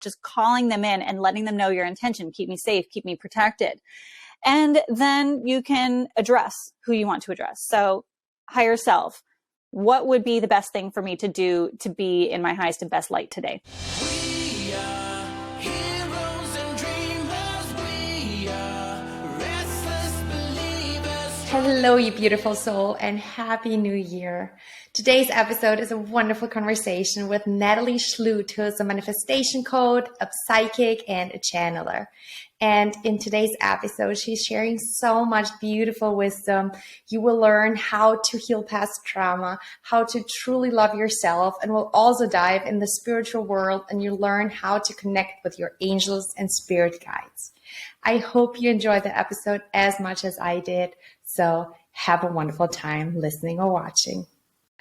just calling them in and letting them know your intention. Keep me safe, keep me protected. And then you can address who you want to address. So higher self, what would be the best thing for me to do to be in my highest and best light today? We are heroes and dreamers. We are restless believers. Hello, you beautiful soul, and Happy New Year. Today's episode is a wonderful conversation with Natalie Schlute, who is a manifestation coach, a psychic, and a channeler. And in today's episode, she's sharing so much beautiful wisdom. You will learn how to heal past trauma, how to truly love yourself, and we'll also dive in the spiritual world, and you learn how to connect with your angels and spirit guides. I hope you enjoyed the episode as much as I did. So have a wonderful time listening or watching.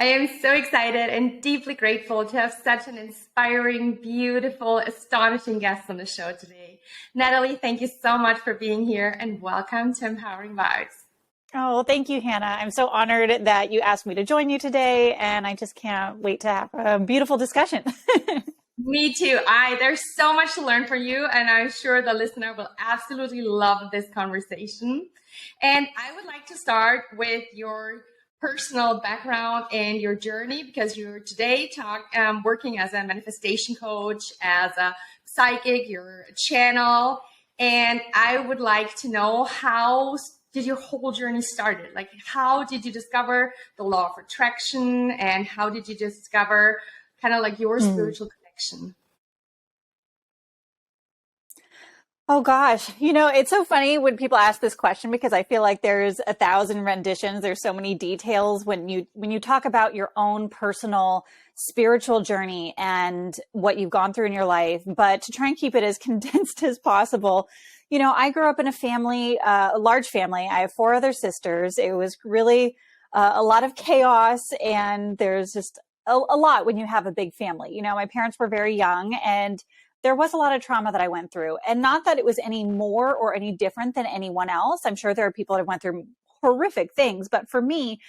I am so excited and deeply grateful to have such an inspiring, beautiful, astonishing guest on the show today. Natalie, thank you so much for being here and welcome to Empowering Vibez. Oh, thank you, Hannah. I'm so honored that you asked me to join you today, and I just can't wait to have a beautiful discussion. Me too. There's so much to learn from you, and I'm sure the listener will absolutely love this conversation. And I would like to start with your personal background and your journey, because you're today working as a manifestation coach, as a psychic, you're a channel, and I would like to know, how did your whole journey started? Like, how did you discover the law of attraction, and how did you discover kind of like your spiritual connection? Oh gosh, it's so funny when people ask this question, because I feel like there's 1,000 renditions. There's so many details when you talk about your own personal spiritual journey and what you've gone through in your life. But to try and keep it as condensed as possible, I grew up in a family, a large family. I have 4 other sisters. It was really a lot of chaos, and there's just a lot when you have a big family. My parents were very young, and there was a lot of trauma that I went through, and not that it was any more or any different than anyone else. I'm sure there are people that went through horrific things, but for me,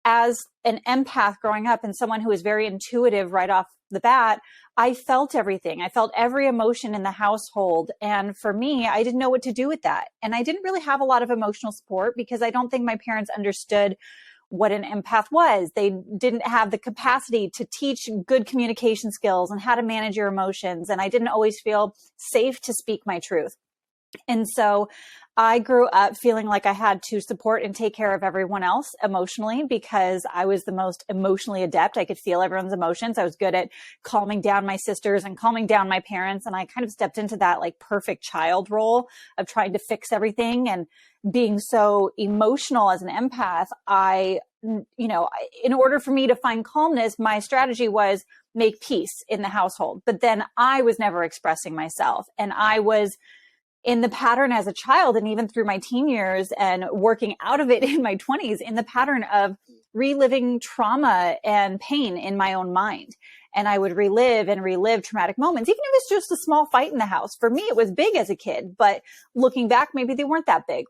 as an empath growing up and someone who was very intuitive right off the bat, I felt everything. I felt every emotion in the household. And for me, I didn't know what to do with that. And I didn't really have a lot of emotional support, because I don't think my parents understood what an empath was. They didn't have the capacity to teach good communication skills and how to manage your emotions. And I didn't always feel safe to speak my truth. And so I grew up feeling like I had to support and take care of everyone else emotionally, because I was the most emotionally adept. I could feel everyone's emotions. I was good at calming down my sisters and calming down my parents. And I kind of stepped into that like perfect child role of trying to fix everything. And being so emotional as an empath, in order for me to find calmness, my strategy was make peace in the household. But then I was never expressing myself. And I was in the pattern as a child, and even through my teen years and working out of it in my 20s, in the pattern of reliving trauma and pain in my own mind. And I would relive traumatic moments, even if it's just a small fight in the house. For me, it was big as a kid, but looking back, maybe they weren't that big.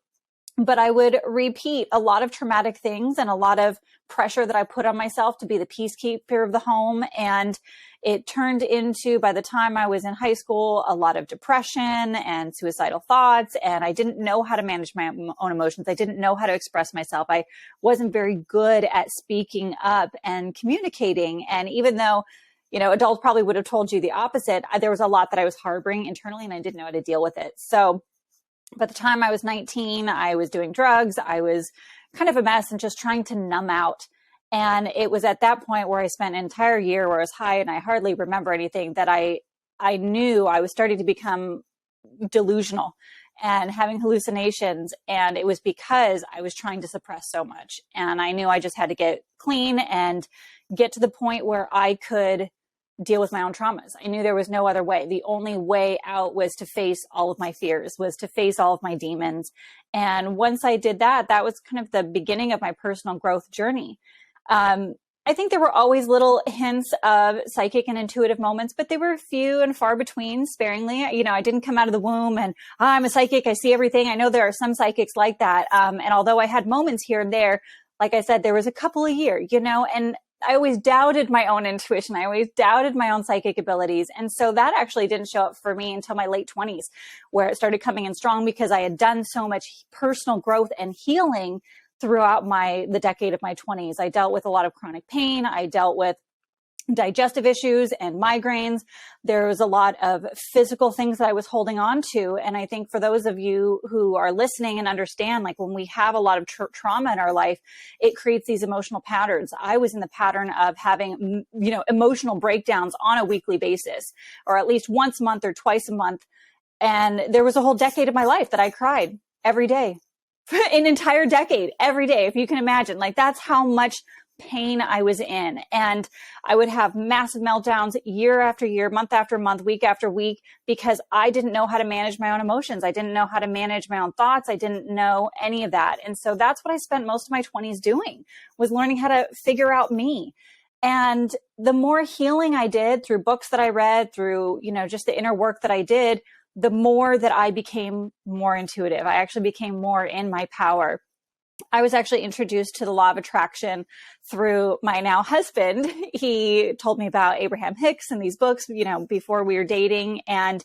But I would repeat a lot of traumatic things and a lot of pressure that I put on myself to be the peacekeeper of the home. And it turned into, by the time I was in high school, a lot of depression and suicidal thoughts. And I didn't know how to manage my own emotions. I didn't know how to express myself. I wasn't very good at speaking up and communicating. And even though, adults probably would have told you the opposite, there was a lot that I was harboring internally, and I didn't know how to deal with it. So by the time I was 19, I was doing drugs. I was kind of a mess and just trying to numb out. And it was at that point where I spent an entire year where I was high and I hardly remember anything, that I knew I was starting to become delusional and having hallucinations. And it was because I was trying to suppress so much. And I knew I just had to get clean and get to the point where I could deal with my own traumas. I knew there was no other way. The only way out was to face all of my fears, was to face all of my demons. And once I did that, that was kind of the beginning of my personal growth journey. I think there were always little hints of psychic and intuitive moments, but they were few and far between, sparingly. I didn't come out of the womb and I'm a psychic. I see everything. I know there are some psychics like that. And although I had moments here and there, like I said, there was a couple a year, and always doubted my own intuition. I always doubted my own psychic abilities. And so that actually didn't show up for me until my late 20s, where it started coming in strong because I had done so much personal growth and healing throughout the decade of my 20s. I dealt with a lot of chronic pain. I dealt with digestive issues and migraines. There was a lot of physical things that I was holding on to. And I think for those of you who are listening and understand, like when we have a lot of trauma in our life, it creates these emotional patterns. I was in the pattern of having, emotional breakdowns on a weekly basis, or at least once a month or twice a month. And there was a whole decade of my life that I cried every day, an entire decade, every day. If you can imagine, like that's how much pain I was in. And I would have massive meltdowns year after year, month after month, week after week, because I didn't know how to manage my own emotions. I didn't know how to manage my own thoughts. I didn't know any of that. And so that's what I spent most of my 20s doing, was learning how to figure out me. And the more healing I did through books that I read, through, just the inner work that I did, the more that I became more intuitive. I actually became more in my power. I was actually introduced to the law of attraction through my now husband. He told me about Abraham Hicks and these books, before we were dating. And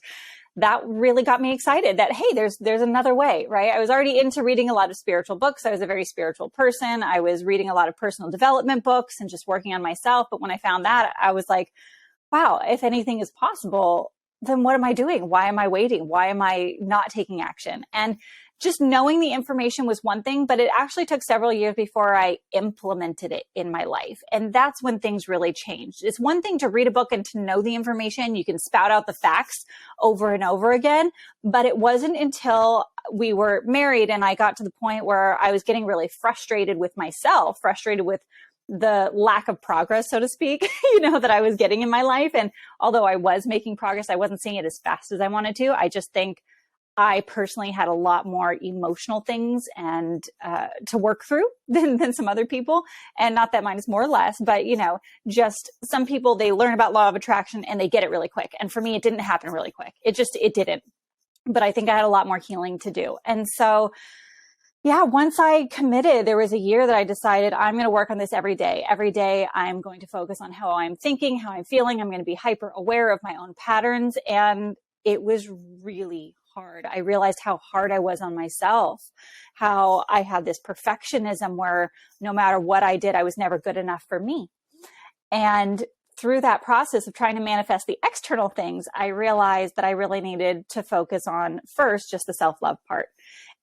that really got me excited that, hey, there's another way, right? I was already into reading a lot of spiritual books. I was a very spiritual person. I was reading a lot of personal development books and just working on myself. But when I found that, I was like, wow, if anything is possible, then what am I doing? Why am I waiting? Why am I not taking action? And just knowing the information was one thing, but it actually took several years before I implemented it in my life. And that's when things really changed. It's one thing to read a book and to know the information. You can spout out the facts over and over again. But it wasn't until we were married and I got to the point where I was getting really frustrated with myself, frustrated with the lack of progress, so to speak, that I was getting in my life. And although I was making progress, I wasn't seeing it as fast as I wanted to. I just think I personally had a lot more emotional things and to work through than some other people. And not that mine is more or less, but just some people, they learn about law of attraction and they get it really quick. And for me, it didn't happen really quick. It didn't. But I think I had a lot more healing to do. And so, yeah, once I committed, there was a year that I decided I'm going to work on this every day. Every day I'm going to focus on how I'm thinking, how I'm feeling. I'm going to be hyper aware of my own patterns. And it was really hard. I realized how hard I was on myself, how I had this perfectionism where no matter what I did, I was never good enough for me. And through that process of trying to manifest the external things, I realized that I really needed to focus on first just the self-love part.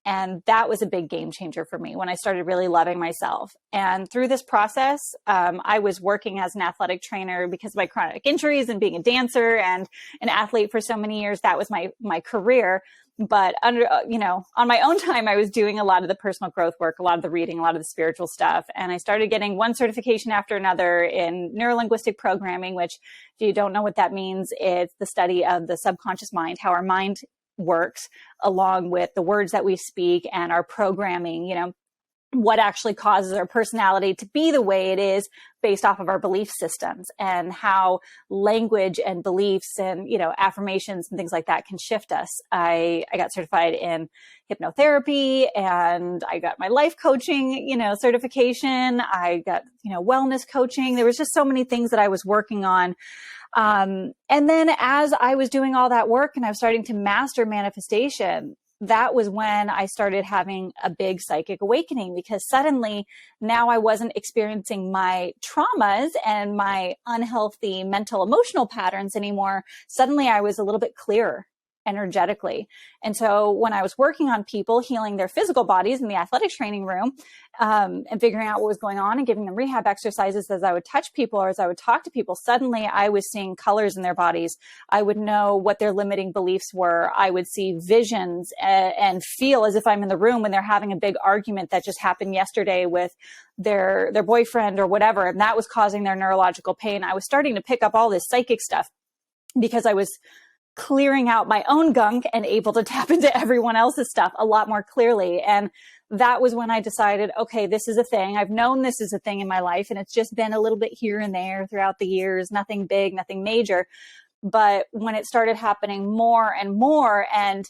And that was a big game changer for me when I started really loving myself. And through this process, I was working as an athletic trainer because of my chronic injuries and being a dancer and an athlete for so many years. That was my career. But on my own time, I was doing a lot of the personal growth work, a lot of the reading, a lot of the spiritual stuff. And I started getting one certification after another in neurolinguistic programming, which if you don't know what that means, it's the study of the subconscious mind, how our mind works, along with the words that we speak and our programming, what actually causes our personality to be the way it is based off of our belief systems, and how language and beliefs and, affirmations and things like that can shift us. I got certified in hypnotherapy and I got my life coaching, certification. I got, wellness coaching. There was just so many things that I was working on. And then as I was doing all that work and I was starting to master manifestation, that was when I started having a big psychic awakening, because suddenly now I wasn't experiencing my traumas and my unhealthy mental emotional patterns anymore. Suddenly I was a little bit clearer energetically. And so when I was working on people healing their physical bodies in the athletics training room, and figuring out what was going on and giving them rehab exercises, as I would touch people or as I would talk to people, suddenly I was seeing colors in their bodies. I would know what their limiting beliefs were. I would see visions and feel as if I'm in the room when they're having a big argument that just happened yesterday with their boyfriend or whatever. And that was causing their neurological pain. I was starting to pick up all this psychic stuff because I was clearing out my own gunk and able to tap into everyone else's stuff a lot more clearly. And that was when I decided, okay, this is a thing. I've known this is a thing in my life, and it's just been a little bit here and there throughout the years, nothing big, nothing major. But when it started happening more and more, and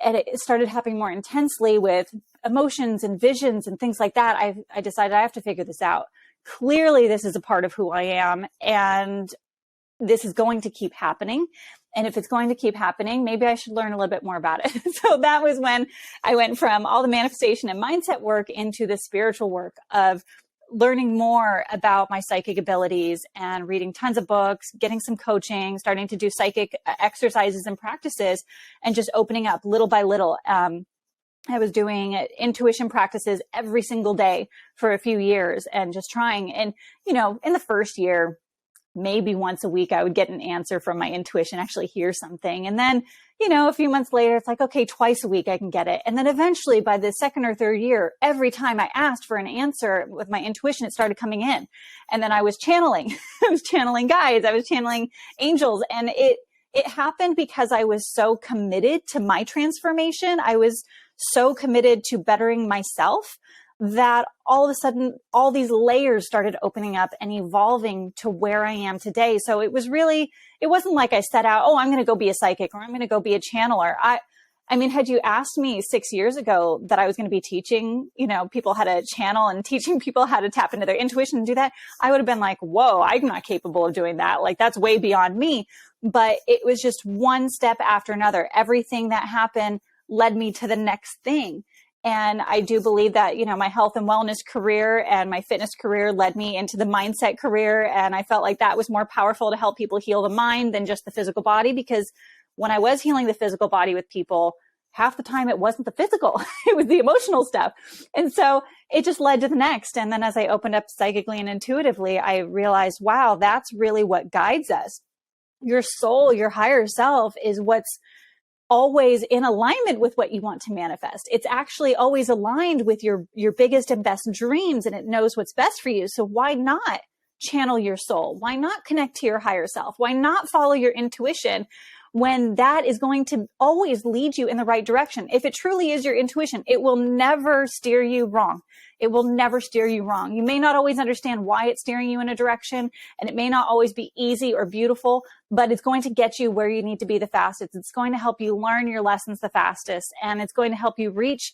it started happening more intensely with emotions and visions and things like that, I decided I have to figure this out, clearly this is a part of who I am, and this is going to keep happening. And if it's going to keep happening, maybe I should learn a little bit more about it. So that was when I went from all the manifestation and mindset work into the spiritual work of learning more about my psychic abilities and reading tons of books, getting some coaching, starting to do psychic exercises and practices, and just opening up little by little. I was doing intuition practices every single day for a few years and just trying. And, you know, in the first year, maybe once a week, I would get an answer from my intuition, actually hear something. And then, you know, a few months later, it's like, okay, twice a week I can get it. And then eventually by the second or third year, every time I asked for an answer with my intuition, it started coming in. And then I was channeling, I was channeling guides, I was channeling angels. And it happened because I was so committed to my transformation. I was so committed to bettering myself that all of a sudden, all these layers started opening up and evolving to where I am today. So it was really, it wasn't like I set out, oh, I'm going to go be a psychic or I'm going to go be a channeler. I mean, had you asked me 6 years ago that I was going to be teaching, you know, people how to channel and teaching people how to tap into their intuition and do that, I would have been like, whoa, I'm not capable of doing that. Like, that's way beyond me. But it was just one step after another. Everything that happened led me to the next thing. And I do believe that, you know, my health and wellness career and my fitness career led me into the mindset career. And I felt like that was more powerful to help people heal the mind than just the physical body. Because when I was healing the physical body with people, half the time it wasn't the physical, it was the emotional stuff. And so it just led to the next. And then as I opened up psychically and intuitively, I realized, wow, that's really what guides us. Your soul, your higher self is what's always in alignment with what you want to manifest. It's actually always aligned with your biggest and best dreams, and it knows what's best for you. So why not channel your soul? Why not connect to your higher self? Why not follow your intuition when that is going to always lead you in the right direction? If it truly is your intuition, it will never steer you wrong. It will never steer you wrong. You may not always understand why it's steering you in a direction, and it may not always be easy or beautiful, but it's going to get you where you need to be the fastest. It's going to help you learn your lessons the fastest, and it's going to help you reach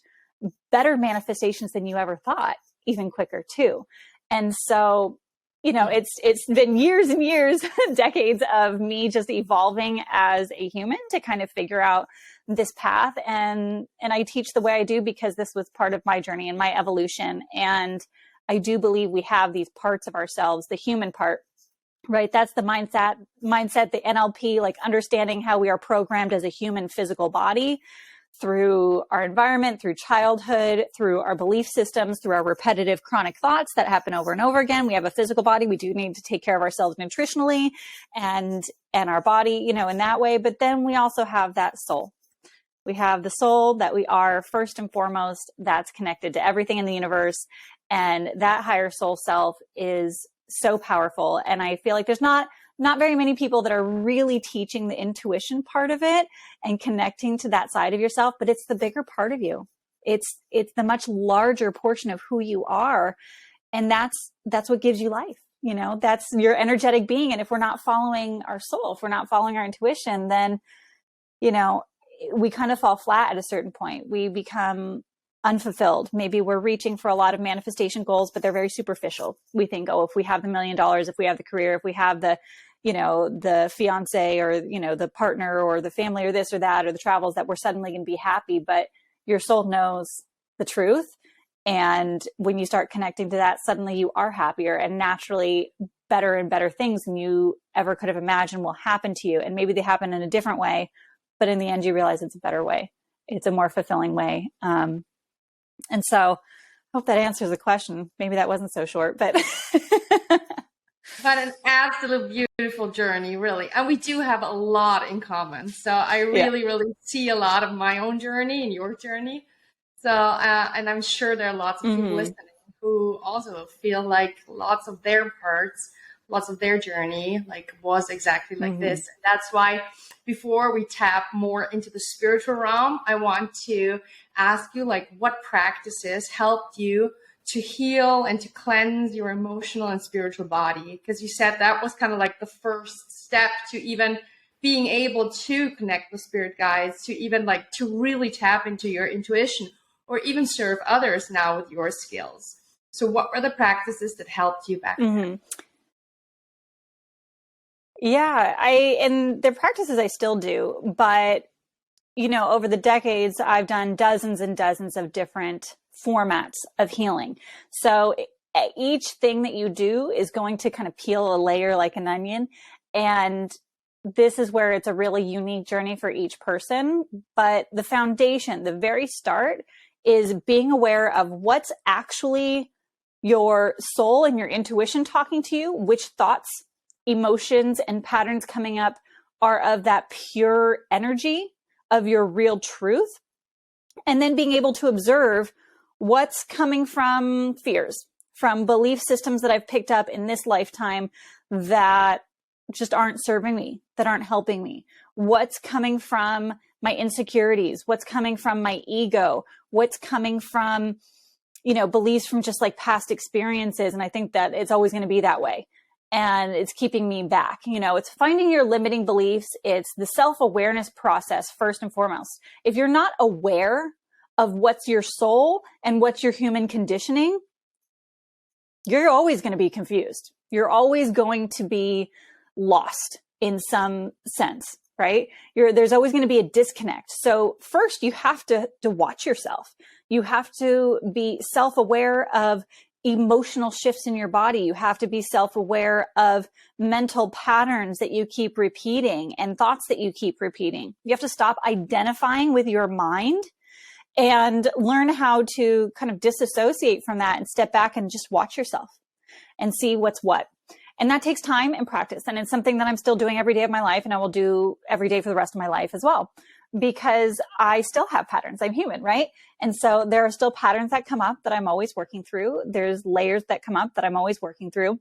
better manifestations than you ever thought, even quicker too. And so, you know, it's been years and years, decades of me just evolving as a human to kind of figure out this path. And I teach the way I do because this was part of my journey and my evolution. And I do believe we have these parts of ourselves, the human part, right? That's the mindset, the NLP, like understanding how we are programmed as a human physical body through our environment, through childhood, through our belief systems, through our repetitive chronic thoughts that happen over and over again. We have a physical body. We do need to take care of ourselves nutritionally and our body, you know, in that way. But then we also have that soul. We have the soul that we are first and foremost, that's connected to everything in the universe. And that higher soul self is so powerful. And I feel like there's not very many people that are really teaching the intuition part of it and connecting to that side of yourself, but it's the bigger part of you. It's the much larger portion of who you are. And that's what gives you life. You know, that's your energetic being. And if we're not following our soul, if we're not following our intuition, then, you know, we kind of fall flat at a certain point. We become unfulfilled. Maybe we're reaching for a lot of manifestation goals, but they're very superficial. We think, oh, if we have the $1 million, if we have the career, if we have the, you know, the fiance or, you know, the partner or the family or this or that, or the travels, that we're suddenly going to be happy. But your soul knows the truth. And when you start connecting to that, suddenly you are happier, and naturally better and better things than you ever could have imagined will happen to you. And maybe they happen in a different way, but in the end, you realize it's a better way. It's a more fulfilling way. And so I hope that answers the question. Maybe that wasn't so short, but. But an absolute beautiful journey, really. And we do have a lot in common. So I really see a lot of my own journey and your journey. So, and I'm sure there are lots of people listening who also feel like lots of their parts, lots of their journey, like was exactly like this. And that's why before we tap more into the spiritual realm, I want to ask you, like, what practices helped you to heal and to cleanse your emotional and spiritual body? Because you said that was kind of like the first step to even being able to connect with spirit guides, to even like to really tap into your intuition or even serve others now with your skills. So what were the practices that helped you back then? Yeah, and the practices I still do, but over the decades, I've done dozens and dozens of different formats of healing. So each thing that you do is going to kind of peel a layer like an onion. And this is where it's a really unique journey for each person. But the foundation, the very start, is being aware of what's actually your soul and your intuition talking to you, which thoughts, emotions, and patterns coming up are of that pure energy of your real truth. And then being able to observe what's coming from fears, from belief systems that I've picked up in this lifetime that just aren't serving me, that aren't helping me. What's coming from my insecurities, what's coming from my ego, what's coming from, beliefs from just like past experiences. And I think that it's always going to be that way. And it's keeping me back. It's finding your limiting beliefs. It's the self-awareness process, first and foremost. If you're not aware of what's your soul and what's your human conditioning, you're always going to be confused. You're always going to be lost in some sense, right? There's always going to be a disconnect. So first you have to watch yourself. You have to be self-aware of emotional shifts in your body. You have to be self-aware of mental patterns that you keep repeating and thoughts that you keep repeating. You have to stop identifying with your mind and learn how to kind of disassociate from that and step back and just watch yourself and see what's what. And that takes time and practice. And it's something that I'm still doing every day of my life, and I will do every day for the rest of my life as well, because I still have patterns. I'm human, right? And so there are still patterns that come up that I'm always working through. There's layers that come up that I'm always working through.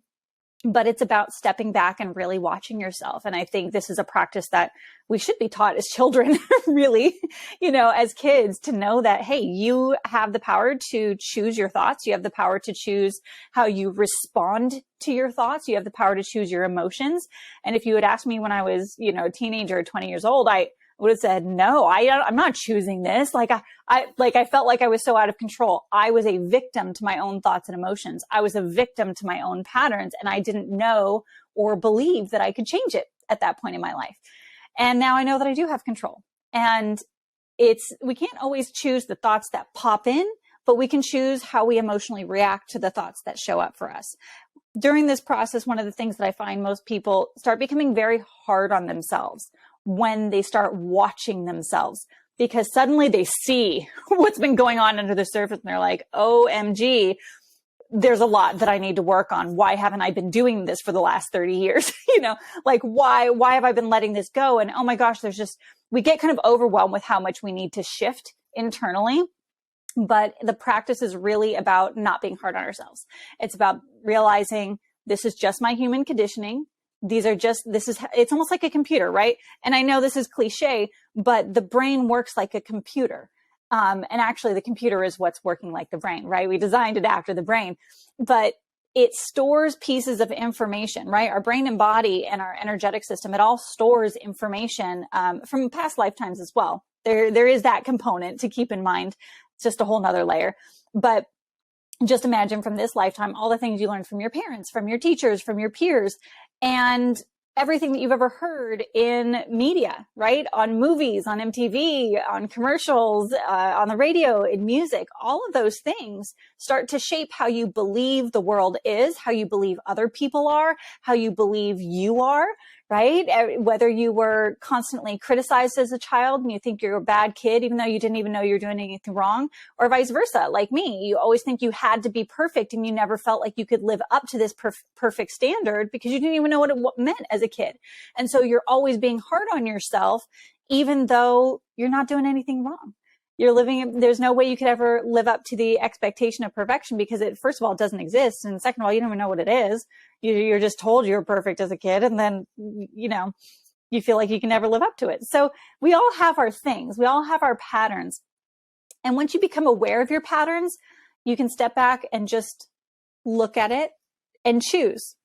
But it's about stepping back and really watching yourself. And I think this is a practice that we should be taught as children, really, as kids, to know that, hey, you have the power to choose your thoughts. You have the power to choose how you respond to your thoughts. You have the power to choose your emotions. And if you had asked me when I was, a teenager, 20 years old, I would have said, no, I'm not choosing this. I felt like I was so out of control. I was a victim to my own thoughts and emotions. I was a victim to my own patterns, and I didn't know or believe that I could change it at that point in my life. And now I know that I do have control. And we can't always choose the thoughts that pop in, but we can choose how we emotionally react to the thoughts that show up for us. During this process, one of the things that I find most people start becoming very hard on themselves when they start watching themselves, because suddenly they see what's been going on under the surface and they're like, OMG, there's a lot that I need to work on. Why haven't I been doing this for the last 30 years? Why have I been letting this go? And oh my gosh, we get kind of overwhelmed with how much we need to shift internally. But the practice is really about not being hard on ourselves. It's about realizing this is just my human conditioning. It's almost like a computer, right? And I know this is cliche, but the brain works like a computer. And actually the computer is what's working like the brain, right? We designed it after the brain, but it stores pieces of information, right? Our brain and body and our energetic system, it all stores information from past lifetimes as well. There is that component to keep in mind. It's just a whole nother layer. But just imagine from this lifetime, all the things you learned from your parents, from your teachers, from your peers, and everything that you've ever heard in media, right? On movies, on MTV, on commercials, on the radio, in music, all of those things start to shape how you believe the world is, how you believe other people are, how you believe you are, right? Whether you were constantly criticized as a child and you think you're a bad kid, even though you didn't even know you're doing anything wrong, or vice versa. Like me, you always think you had to be perfect and you never felt like you could live up to this perfect standard because you didn't even know what it meant as a kid. And so you're always being hard on yourself, even though you're not doing anything wrong. There's no way you could ever live up to the expectation of perfection because it, first of all, doesn't exist. And second of all, you don't even know what it is. You're just told you're perfect as a kid. And then, you feel like you can never live up to it. So we all have our things. We all have our patterns. And once you become aware of your patterns, you can step back and just look at it and choose.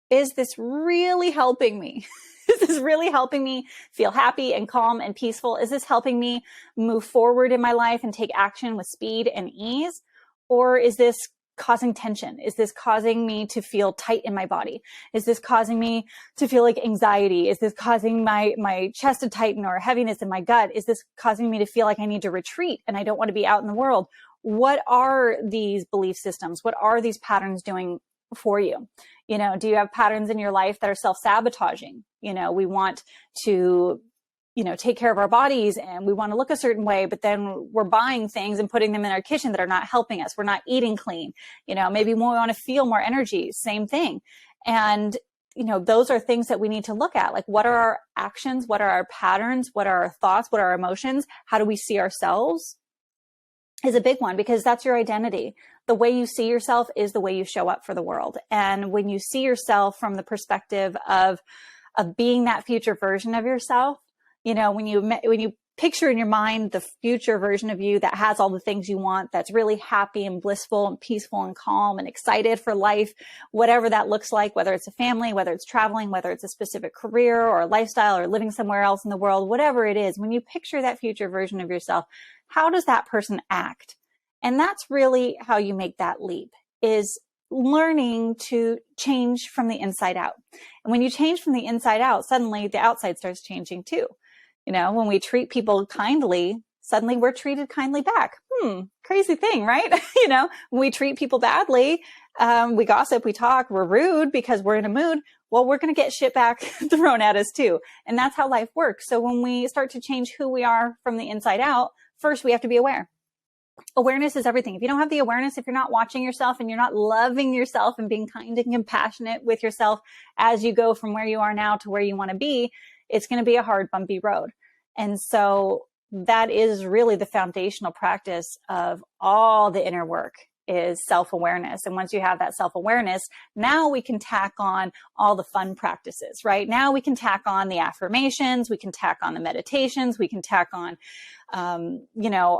Is this really helping me? Is this really helping me feel happy and calm and peaceful? Is this helping me move forward in my life and take action with speed and ease? Or is this causing tension? Is this causing me to feel tight in my body? Is this causing me to feel like anxiety? Is this causing my chest to tighten or heaviness in my gut? Is this causing me to feel like I need to retreat and I don't want to be out in the world? What are these belief systems? What are these patterns doing for you? You know, do you have patterns in your life that are self-sabotaging? You know, we want to, you know, take care of our bodies and we want to look a certain way, but then we're buying things and putting them in our kitchen that are not helping us. We're not eating clean. You know, maybe we want to feel more energy, same thing. And, you know, those are things that we need to look at. Like, what are our actions? What are our patterns? What are our thoughts? What are our emotions? How do we see ourselves? Is a big one, because that's your identity. The way you see yourself is the way you show up for the world. And when you see yourself from the perspective of being that future version of yourself, you know, when you picture in your mind the future version of you that has all the things you want, that's really happy and blissful and peaceful and calm and excited for life, whatever that looks like, whether it's a family, whether it's traveling, whether it's a specific career or a lifestyle or living somewhere else in the world, whatever it is, when you picture that future version of yourself, how does that person act? And that's really how you make that leap, is learning to change from the inside out. And when you change from the inside out, suddenly the outside starts changing too. You know, when we treat people kindly, suddenly we're treated kindly back. Crazy thing, right? You know, when we treat people badly, we gossip, we talk, we're rude because we're in a mood. Well, we're going to get shit back thrown at us too. And that's how life works. So when we start to change who we are from the inside out, first we have to be aware. Awareness is everything. If you don't have the awareness, if you're not watching yourself and you're not loving yourself and being kind and compassionate with yourself as you go from where you are now to where you want to be, it's going to be a hard, bumpy road. And so that is really the foundational practice of all the inner work, is self-awareness. And once you have that self-awareness, now we can tack on all the fun practices, right? Now we can tack on the affirmations, we can tack on the meditations, we can tack on, you know,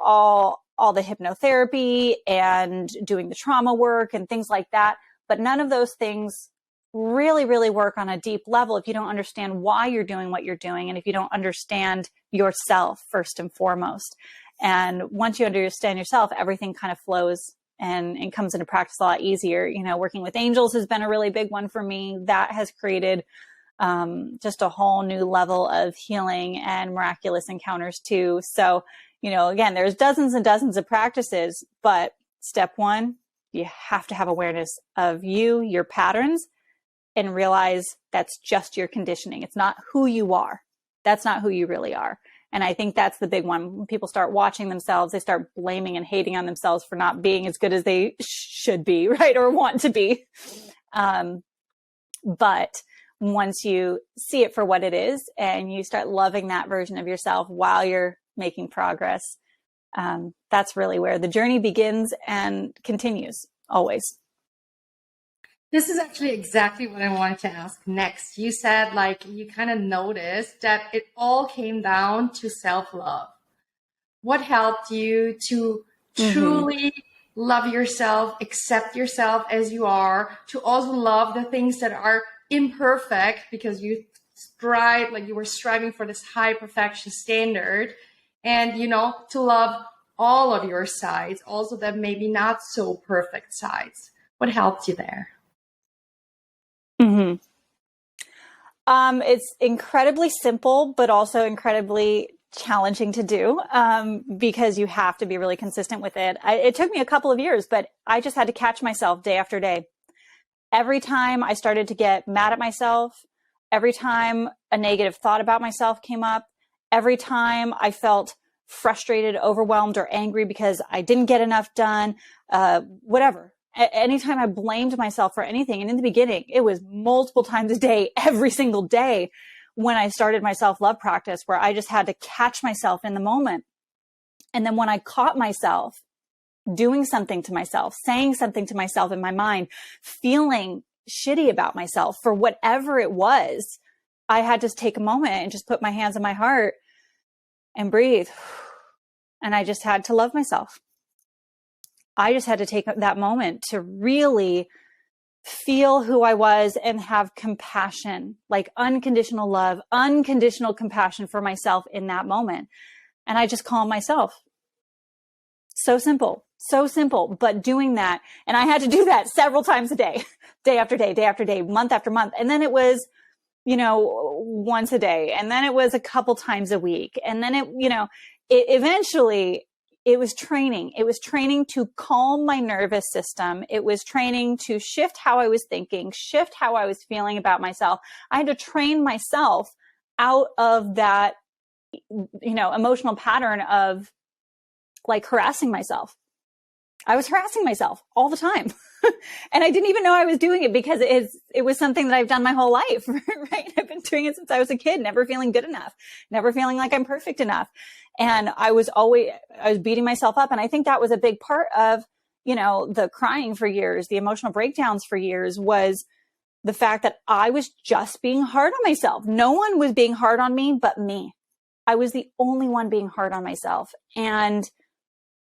all the hypnotherapy and doing the trauma work and things like that. But none of those things really, really work on a deep level if you don't understand why you're doing what you're doing, and if you don't understand yourself first and foremost. And once you understand yourself, everything kind of flows and comes into practice a lot easier. You know, working with angels has been a really big one for me. That has created just a whole new level of healing and miraculous encounters too. So, you know, again, there's dozens and dozens of practices, but step one, you have to have awareness of you, your patterns, and realize that's just your conditioning. It's not who you are. That's not who you really are. And I think that's the big one. When people start watching themselves, they start blaming and hating on themselves for not being as good as they should be, right? Or want to be. But once you see it for what it is and you start loving that version of yourself while you're making progress, that's really where the journey begins and continues always. This is actually exactly what I wanted to ask next. You said, like, you kind of noticed that it all came down to self-love. What helped you to truly love yourself, accept yourself as you are, to also love the things that are imperfect, because you strive, like you were striving for this high perfection standard, and, you know, to love all of your sides, also the maybe not so perfect sides. What helped you there? It's incredibly simple, but also incredibly challenging to do, because you have to be really consistent with it. It took me a couple of years, but I just had to catch myself day after day. Every time I started to get mad at myself, every time a negative thought about myself came up, every time I felt frustrated, overwhelmed, or angry because I didn't get enough done, whatever. Anytime I blamed myself for anything, and in the beginning, it was multiple times a day, every single day, when I started my self-love practice, where I just had to catch myself in the moment. And then when I caught myself doing something to myself, saying something to myself in my mind, feeling shitty about myself for whatever it was, I had to take a moment and just put my hands on my heart and breathe. And I just had to love myself. I just had to take that moment to really feel who I was and have compassion, like unconditional love, unconditional compassion for myself in that moment. And I just calmed myself. So simple, but doing that. And I had to do that several times a day, day after day, day after day, month after month. And then it was, once a day. And then it was a couple times a week. And then eventually it was training. It was training to calm my nervous system. It was training to shift how I was thinking, shift how I was feeling about myself. I had to train myself out of that, emotional pattern of like harassing myself. I was harassing myself all the time. And I didn't even know I was doing it because it was something that I've done my whole life, right? I've been doing it since I was a kid, never feeling good enough, never feeling like I'm perfect enough. And I was beating myself up. And I think that was a big part of, the crying for years, the emotional breakdowns for years, was the fact that I was just being hard on myself. No one was being hard on me but me. I was the only one being hard on myself, and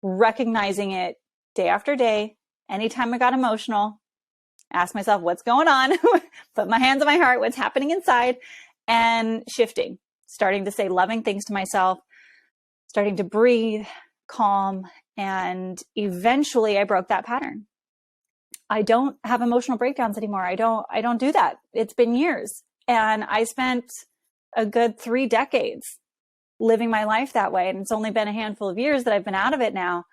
recognizing it day after day. Anytime I got emotional, ask myself, what's going on? Put my hands on my heart, what's happening inside, and shifting, starting to say loving things to myself, starting to breathe, calm. And eventually I broke that pattern. I don't have emotional breakdowns anymore. I don't do that. It's been years. And I spent a good 3 decades living my life that way. And it's only been a handful of years that I've been out of it now.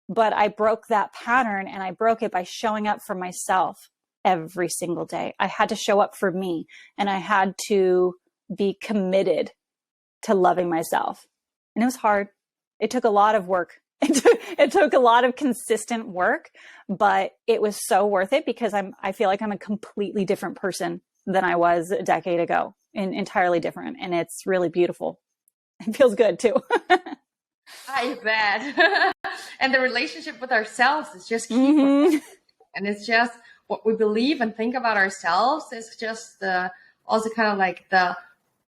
But I broke that pattern, and I broke it by showing up for myself every single day. I had to show up for me, and I had to be committed to loving myself. And it was hard. It took a lot of work. It took a lot of consistent work, but it was so worth it because I feel like I'm a completely different person than I was a decade ago, and entirely different. And it's really beautiful. It feels good too. I bet. And the relationship with ourselves is just key. Mm-hmm. And it's just what we believe and think about ourselves is just also kind of like the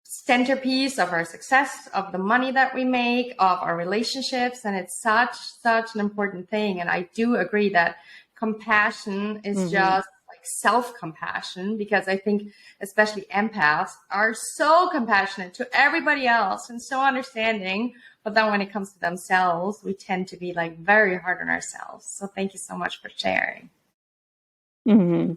centerpiece of our success, of the money that we make, of our relationships. And it's such an important thing. And I do agree that compassion is just like self-compassion, because I think especially empaths are so compassionate to everybody else and so understanding. But then when it comes to themselves, we tend to be like very hard on ourselves. So thank you so much for sharing. Mm-hmm.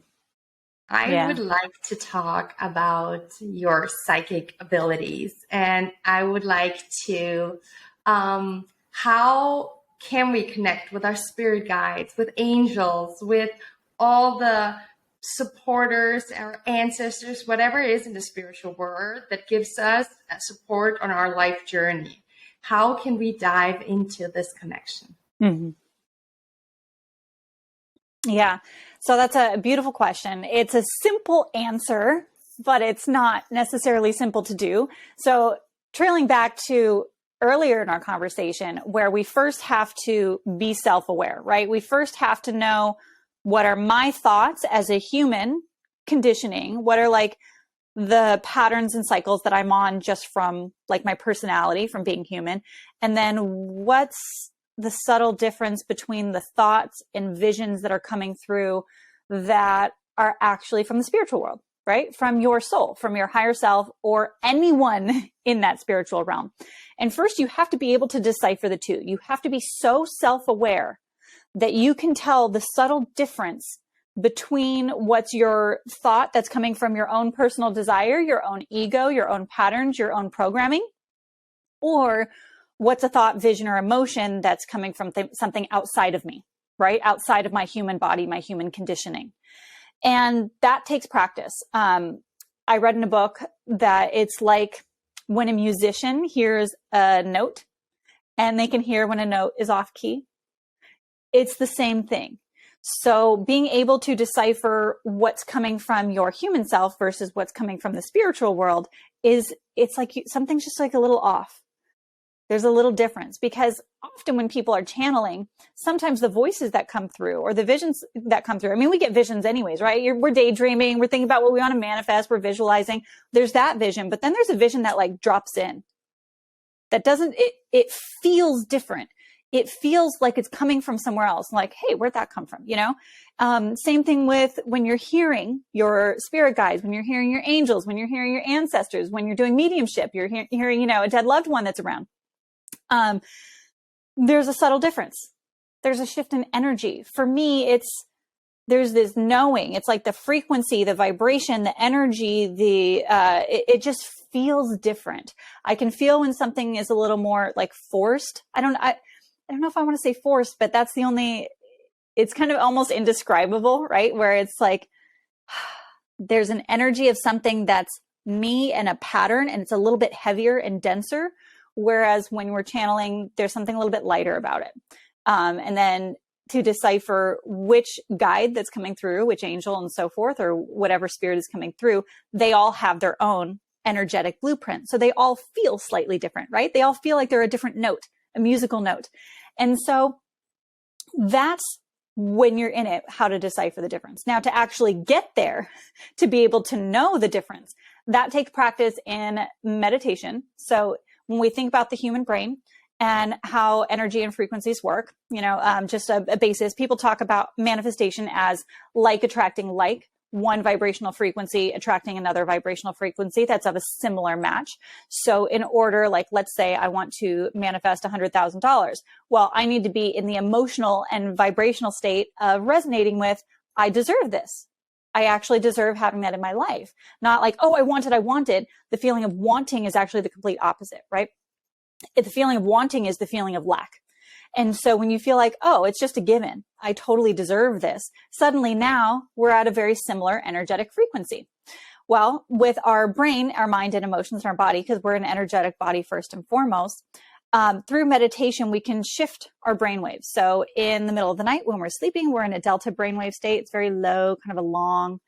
I would like to talk about your psychic abilities. And I would like to, how can we connect with our spirit guides, with angels, with all the supporters, our ancestors, whatever it is in the spiritual world that gives us support on our life journey? How can we dive into this connection? Mm-hmm. Yeah. So that's a beautiful question. It's a simple answer, but it's not necessarily simple to do. So trailing back to earlier in our conversation, where we first have to be self-aware, right? We first have to know, what are my thoughts as a human conditioning? What are like the patterns and cycles that I'm on just from like my personality, from being human? And then what's the subtle difference between the thoughts and visions that are coming through that are actually from the spiritual world, right? From your soul, from your higher self, or anyone in that spiritual realm. And first, you have to be able to decipher the two. You have to be so self-aware that you can tell the subtle difference between what's your thought that's coming from your own personal desire, your own ego, your own patterns, your own programming, or what's a thought, vision, or emotion that's coming from something outside of me, right? Outside of my human body, my human conditioning. And that takes practice. I read in a book that it's like when a musician hears a note and they can hear when a note is off key. It's the same thing. So being able to decipher what's coming from your human self versus what's coming from the spiritual world it's like something's just like a little off. There's a little difference, because often when people are channeling, sometimes the voices that come through or the visions that come through, I mean, we get visions anyways, right? We're daydreaming. We're thinking about what we want to manifest. We're visualizing. There's that vision, but then there's a vision that like drops in that it feels different. It feels like it's coming from somewhere else. Like, hey, where'd that come from? Same thing with when you're hearing your spirit guides, when you're hearing your angels, when you're hearing your ancestors, when you're doing mediumship, you're hearing, a dead loved one that's around. There's a subtle difference. there's a shift in energy. For me, there's this knowing. It's like the frequency, the vibration, the energy, it just feels different. I can feel when something is a little more like forced. I don't know if I want to say forced, but it's kind of almost indescribable, right? Where it's like, there's an energy of something that's me and a pattern, and it's a little bit heavier and denser. Whereas when we're channeling, there's something a little bit lighter about it. And then to decipher which guide that's coming through, which angel and so forth, or whatever spirit is coming through, they all have their own energetic blueprint. So they all feel slightly different, right? They all feel like they're a different note, a musical note. And so that's when you're in it, how to decipher the difference. Now, to actually get there, to be able to know the difference, that takes practice in meditation. So when we think about the human brain and how energy and frequencies work, just a basis, people talk about manifestation as like attracting like, one vibrational frequency attracting another vibrational frequency that's of a similar match. So in order, like, let's say I want to manifest $100,000. Well, I need to be in the emotional and vibrational state of resonating with, I deserve this. I actually deserve having that in my life. Not like, oh, I wanted. The feeling of wanting is actually the complete opposite, right? The feeling of wanting is the feeling of lack. And so when you feel like, oh, it's just a given, I totally deserve this, suddenly now we're at a very similar energetic frequency. Well, with our brain, our mind and emotions in our body, because we're an energetic body first and foremost, through meditation, we can shift our brainwaves. So in the middle of the night when we're sleeping, we're in a delta brainwave state. It's very low, kind of a long,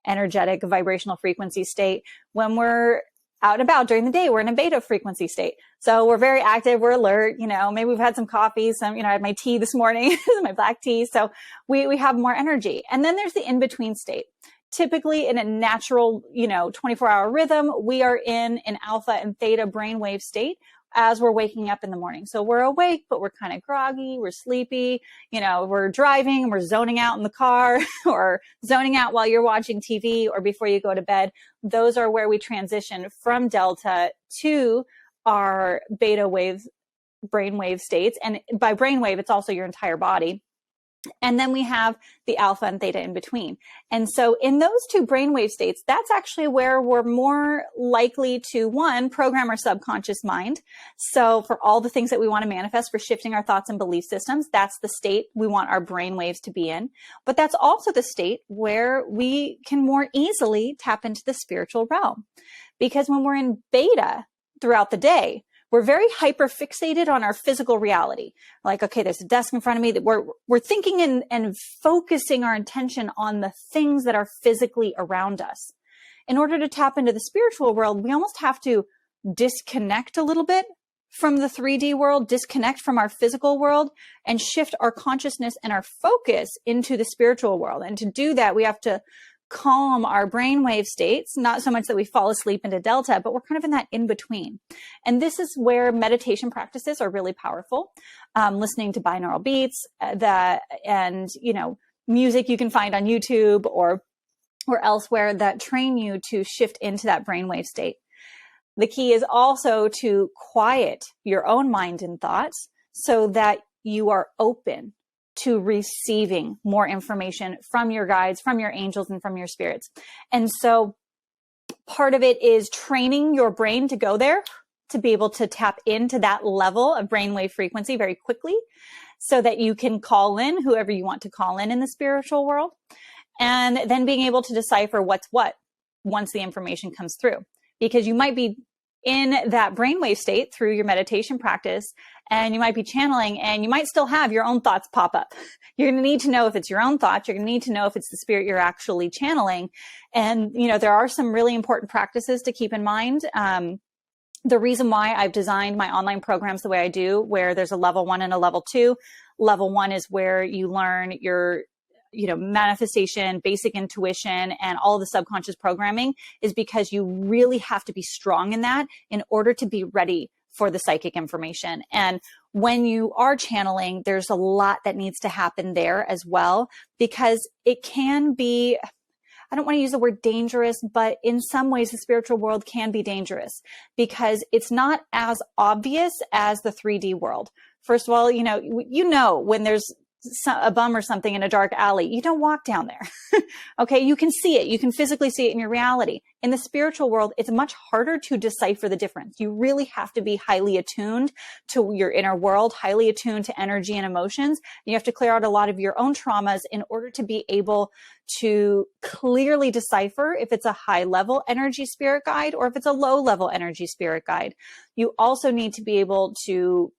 energetic, vibrational frequency state. When we're out and about during the day, we're in a beta frequency state. So we're very active, we're alert, maybe we've had some coffee, I had my tea this morning, my black tea. So we have more energy. And then there's the in-between state. Typically in a natural, 24-hour rhythm, we are in an alpha and theta brainwave state as we're waking up in the morning. So we're awake, but we're kind of groggy, we're sleepy, we're driving and we're zoning out in the car or zoning out while you're watching TV or before you go to bed. Those are where we transition from delta to our beta wave brainwave states. And by brainwave, it's also your entire body. And then we have the alpha and theta in between. And so in those two brainwave states, that's actually where we're more likely to, one, program our subconscious mind. So for all the things that we want to manifest, for shifting our thoughts and belief systems, that's the state we want our brainwaves to be in. But that's also the state where we can more easily tap into the spiritual realm. Because when we're in beta throughout the day, we're very hyper fixated on our physical reality. Like, okay, there's a desk in front of me that we're thinking and focusing our attention on the things that are physically around us. In order to tap into the spiritual world, we almost have to disconnect a little bit from the 3D world, disconnect from our physical world, and shift our consciousness and our focus into the spiritual world. And to do that, we have to calm our brainwave states, not so much that we fall asleep into delta, but we're kind of in that in between. And this is where meditation practices are really powerful. Listening to binaural beats and music you can find on YouTube or elsewhere that train you to shift into that brainwave state. The key is also to quiet your own mind and thoughts so that you are open to receiving more information from your guides, from your angels, and from your spirits. And so part of it is training your brain to go there, to be able to tap into that level of brainwave frequency very quickly so that you can call in whoever you want to call in the spiritual world. And then being able to decipher what's what once the information comes through. Because you might be in that brainwave state through your meditation practice, and you might be channeling, and you might still have your own thoughts pop up. You're going to need to know if it's your own thoughts. You're going to need to know if it's the spirit you're actually channeling. And, there are some really important practices to keep in mind. The reason why I've designed my online programs the way I do, where there's a level 1 and a level 2. Level 1 is where you learn your manifestation, basic intuition, and all the subconscious programming, is because you really have to be strong in that in order to be ready for the psychic information. And when you are channeling, there's a lot that needs to happen there as well, because it can be, I don't want to use the word dangerous, but in some ways the spiritual world can be dangerous because it's not as obvious as the 3D world. First of all, when there's a bum or something in a dark alley, you don't walk down there. Okay. You can see it. You can physically see it in your reality. In the spiritual world, it's much harder to decipher the difference. You really have to be highly attuned to your inner world, highly attuned to energy and emotions. You have to clear out a lot of your own traumas in order to be able to clearly decipher if it's a high level energy spirit guide or if it's a low level energy spirit guide. You also need to be able to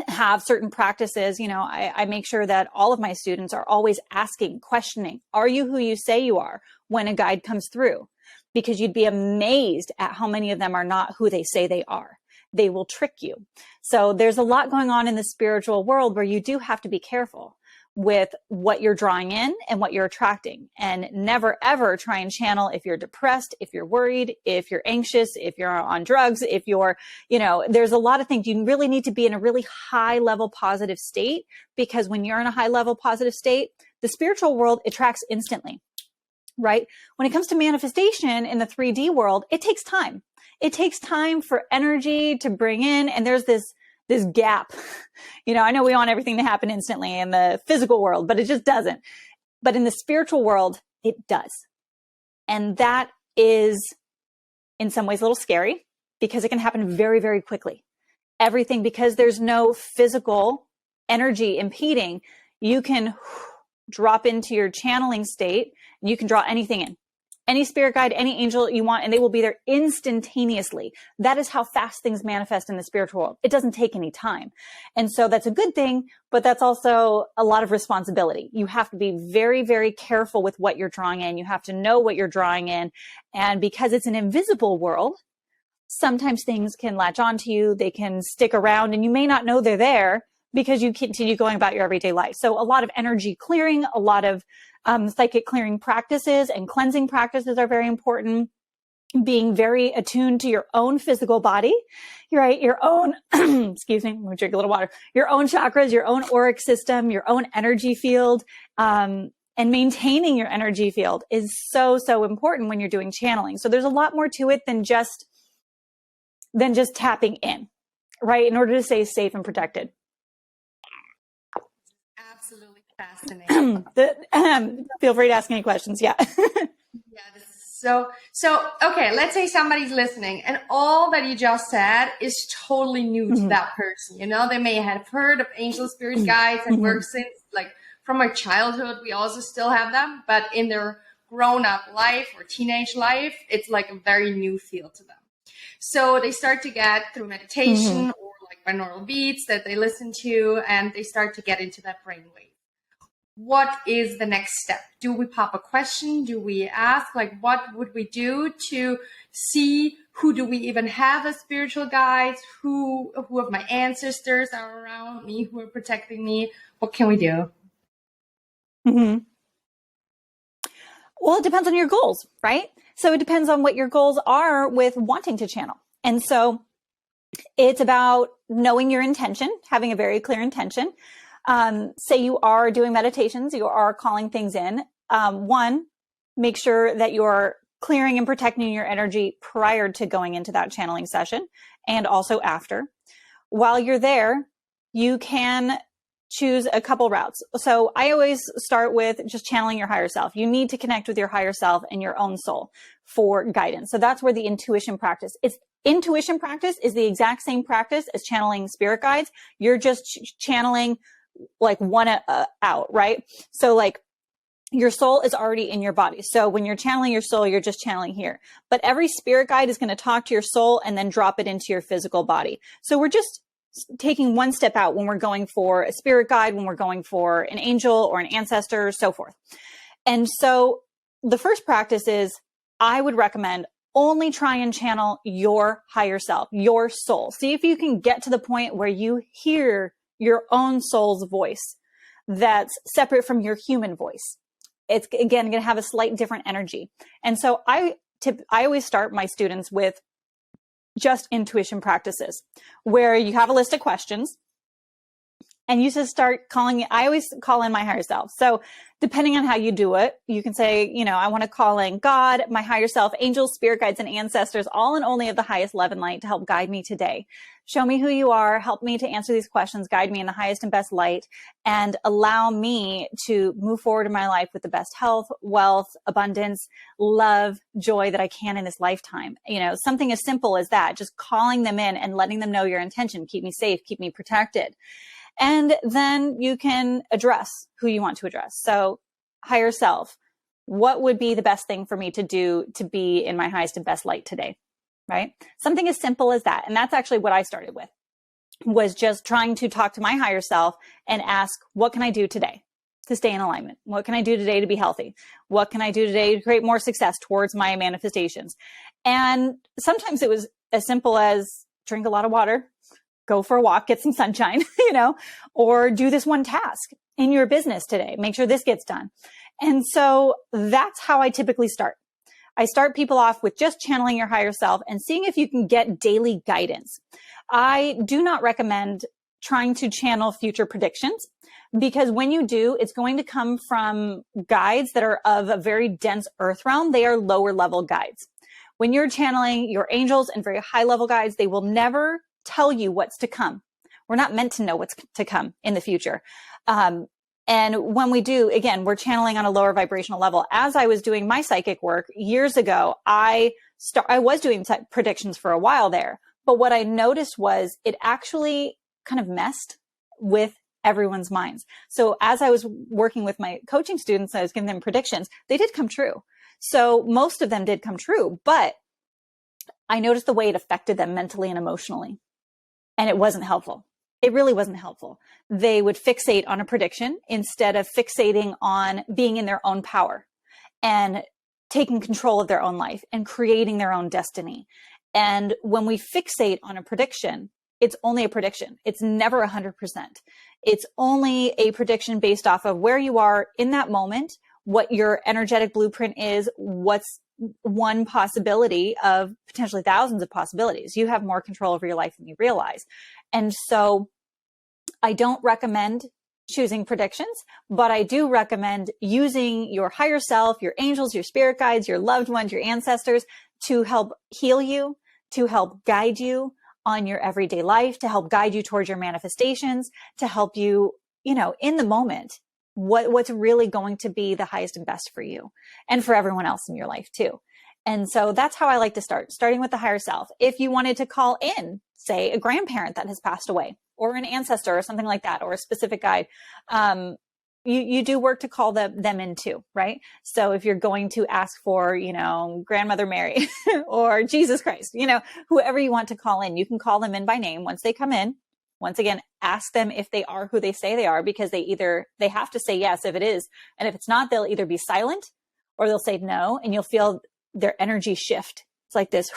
have certain practices. I make sure that all of my students are always asking, questioning, are you who you say you are when a guide comes through? Because you'd be amazed at how many of them are not who they say they are. They will trick you. So there's a lot going on in the spiritual world where you do have to be careful with what you're drawing in and what you're attracting, and never ever try and channel if you're depressed, if you're worried, if you're anxious, if you're on drugs, if you're, there's a lot of things. You really need to be in a really high level positive state, because when you're in a high level positive state, the spiritual world attracts instantly, right? When it comes to manifestation in the 3D world, it takes time. It takes time for energy to bring in. And there's this gap. I know we want everything to happen instantly in the physical world, but it just doesn't. But in the spiritual world, it does. And that is in some ways a little scary, because it can happen very, very quickly. Everything, because there's no physical energy impeding, you can drop into your channeling state and you can draw anything in. Any spirit guide, any angel you want, and they will be there instantaneously. That is how fast things manifest in the spiritual world. It doesn't take any time. And so that's a good thing, but that's also a lot of responsibility. You have to be very, very careful with what you're drawing in. You have to know what you're drawing in. And because it's an invisible world, sometimes things can latch onto you. They can stick around and you may not know they're there because you continue going about your everyday life. So a lot of energy clearing, a lot of psychic clearing practices and cleansing practices are very important. Being very attuned to your own physical body, right? Your own, excuse me, let me drink a little water. Your own chakras, your own auric system, your own energy field, and maintaining your energy field is so, so important when you're doing channeling. So there's a lot more to it than just tapping in, right? In order to stay safe and protected. Absolutely fascinating. Feel free to ask any questions. Yeah. Yeah, this is so okay, let's say somebody's listening and all that you just said is totally new to that person. They may have heard of angel spirit guides and work since from our childhood. We also still have them, but in their grown-up life or teenage life, it's like a very new field to them. So they start to get through meditation or binaural beats that they listen to, and they start to get into that brainwave. What is the next step? Do we pop a question? Do we ask, what would we do to see who do we even have as spiritual guides? Who of my ancestors are around me, who are protecting me? What can we do? Well, it depends on your goals, right? So it depends on what your goals are with wanting to channel. And so it's about knowing your intention, having a very clear intention. Say you are doing meditations, you are calling things in. One, make sure that you're clearing and protecting your energy prior to going into that channeling session and also after. While you're there, you can choose a couple routes. So I always start with just channeling your higher self. You need to connect with your higher self and your own soul for guidance. So that's where the intuition practice is. Intuition practice is the exact same practice as channeling spirit guides. You're just channeling one out, right? So your soul is already in your body. So when you're channeling your soul, you're just channeling here. But every spirit guide is going to talk to your soul and then drop it into your physical body. So we're just taking one step out when we're going for a spirit guide, when we're going for an angel or an ancestor, so forth. And so the first practice is, I would recommend only try and channel your higher self, your soul. See if you can get to the point where you hear your own soul's voice that's separate from your human voice. It's, again, going to have a slight different energy. And so I always start my students with just intuition practices where you have a list of questions And you just start calling it. I always call in my higher self. So depending on how you do it, you can say, I want to call in God, my higher self, angels, spirit guides, and ancestors, all and only of the highest love and light to help guide me today. Show me who you are, help me to answer these questions, guide me in the highest and best light, and allow me to move forward in my life with the best health, wealth, abundance, love, joy that I can in this lifetime. Something as simple as that, just calling them in and letting them know your intention. Keep me safe, keep me protected. And then you can address who you want to address. So higher self, what would be the best thing for me to do to be in my highest and best light today? Right? Something as simple as that. And that's actually what I started with, was just trying to talk to my higher self and ask, what can I do today to stay in alignment? What can I do today to be healthy? What can I do today to create more success towards my manifestations? And sometimes it was as simple as drink a lot of water, go for a walk, get some sunshine, or do this one task in your business today. Make sure this gets done. And so that's how I typically start. I start people off with just channeling your higher self and seeing if you can get daily guidance. I do not recommend trying to channel future predictions, because when you do, it's going to come from guides that are of a very dense earth realm. They are lower level guides. When you're channeling your angels and very high level guides, they will never tell you what's to come. We're not meant to know what's to come in the future. And when we do, again, we're channeling on a lower vibrational level. As I was doing my psychic work years ago, I was doing predictions for a while there. But what I noticed was it actually kind of messed with everyone's minds. So as I was working with my coaching students, I was giving them predictions. They did come true. So most of them did come true, but I noticed the way it affected them mentally and emotionally. And it wasn't helpful. It really wasn't helpful. They would fixate on a prediction instead of fixating on being in their own power and taking control of their own life and creating their own destiny. And when we fixate on a prediction, it's only a prediction. It's never 100%. It's only a prediction based off of where you are in that moment, what your energetic blueprint is, what's one possibility of potentially thousands of possibilities. You have more control over your life than you realize. And so I don't recommend choosing predictions, but I do recommend using your higher self, your angels, your spirit guides, your loved ones, your ancestors to help heal you, to help guide you on your everyday life, to help guide you towards your manifestations, to help you, in the moment, what's really going to be the highest and best for you and for everyone else in your life too. And so that's how I like to start, starting with the higher self. If you wanted to call in, say, a grandparent that has passed away, or an ancestor or something like that, or a specific guide, you do work to call them in too, right? So if you're going to ask for, Grandmother Mary or Jesus Christ, whoever you want to call in, you can call them in by name once they come in. Once again, ask them if they are who they say they are, because they have to say yes if it is. And if it's not, they'll either be silent or they'll say no, and you'll feel their energy shift. It's like this.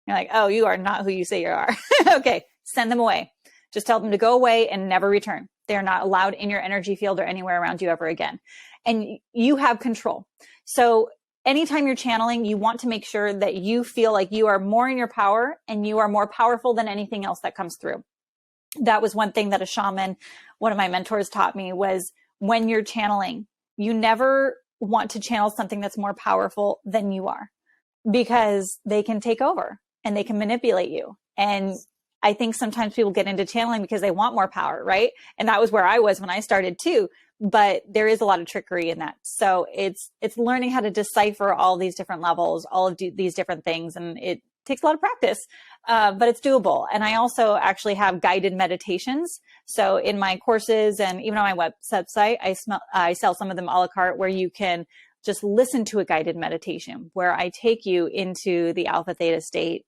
You're like, oh, you are not who you say you are. Okay, send them away. Just tell them to go away and never return. They're not allowed in your energy field or anywhere around you ever again. And you have control. So anytime you're channeling, you want to make sure that you feel like you are more in your power and you are more powerful than anything else that comes through. That was one thing that a shaman, one of my mentors, taught me, was when you're channeling, you never want to channel something that's more powerful than you are, because they can take over and they can manipulate you. And I think sometimes people get into channeling because they want more power, right? And that was where I was when I started too. But there is a lot of trickery in that. So it's learning how to decipher all these different levels, all of these different things. And it takes a lot of practice, but it's doable. And I also actually have guided meditations. So in my courses and even on my website, I sell some of them a la carte, where you can just listen to a guided meditation where I take you into the alpha theta state.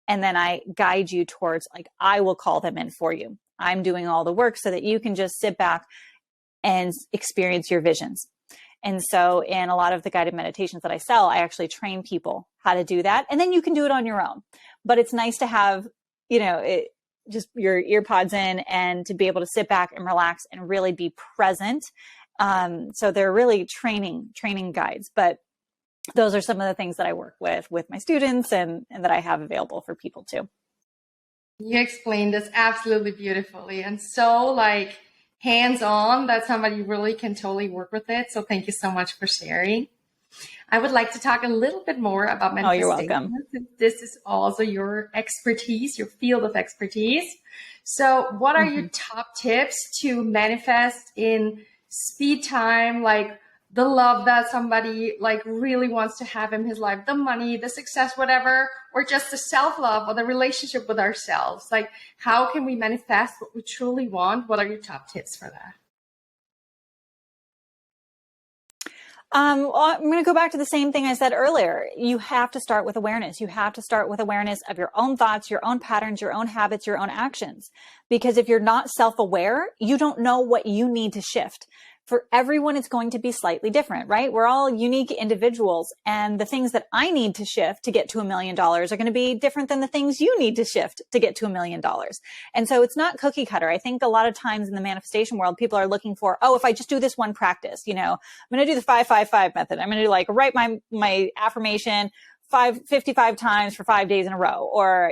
And then I guide you towards, I will call them in for you. I'm doing all the work so that you can just sit back and experience your visions. And so in a lot of the guided meditations that I sell, I actually train people how to do that. And then you can do it on your own. But it's nice to have, just your ear pods in and to be able to sit back and relax and really be present. So they're really training guides. But those are some of the things that I work with my students and that I have available for people too. You explained this absolutely beautifully and so hands-on that somebody really can totally work with it. So thank you so much for sharing. I would like to talk a little bit more about Oh, you're manifestation. welcome. This is also your expertise, your field of expertise. So what are your top tips to manifest in speed time, like the love that somebody like really wants to have in his life, the money, the success, whatever, or just the self-love or the relationship with ourselves? Like, how can we manifest what we truly want? What are your top tips for that? Well, I'm going to go back to the same thing I said earlier. You have to start with awareness. You have to start with awareness of your own thoughts, your own patterns, your own habits, your own actions. Because if you're not self-aware, you don't know what you need to shift. For everyone, it's going to be slightly different, right? We're all unique individuals, and the things that I need to shift to get to $1 million are going to be different than the things you need to shift to get to $1 million. And so it's not cookie cutter. I think a lot of times in the manifestation world, people are looking for, oh, if I just do this one practice, I'm going to do the 5-5-5 method. I'm going to write my affirmation 55 times for 5 days in a row, or,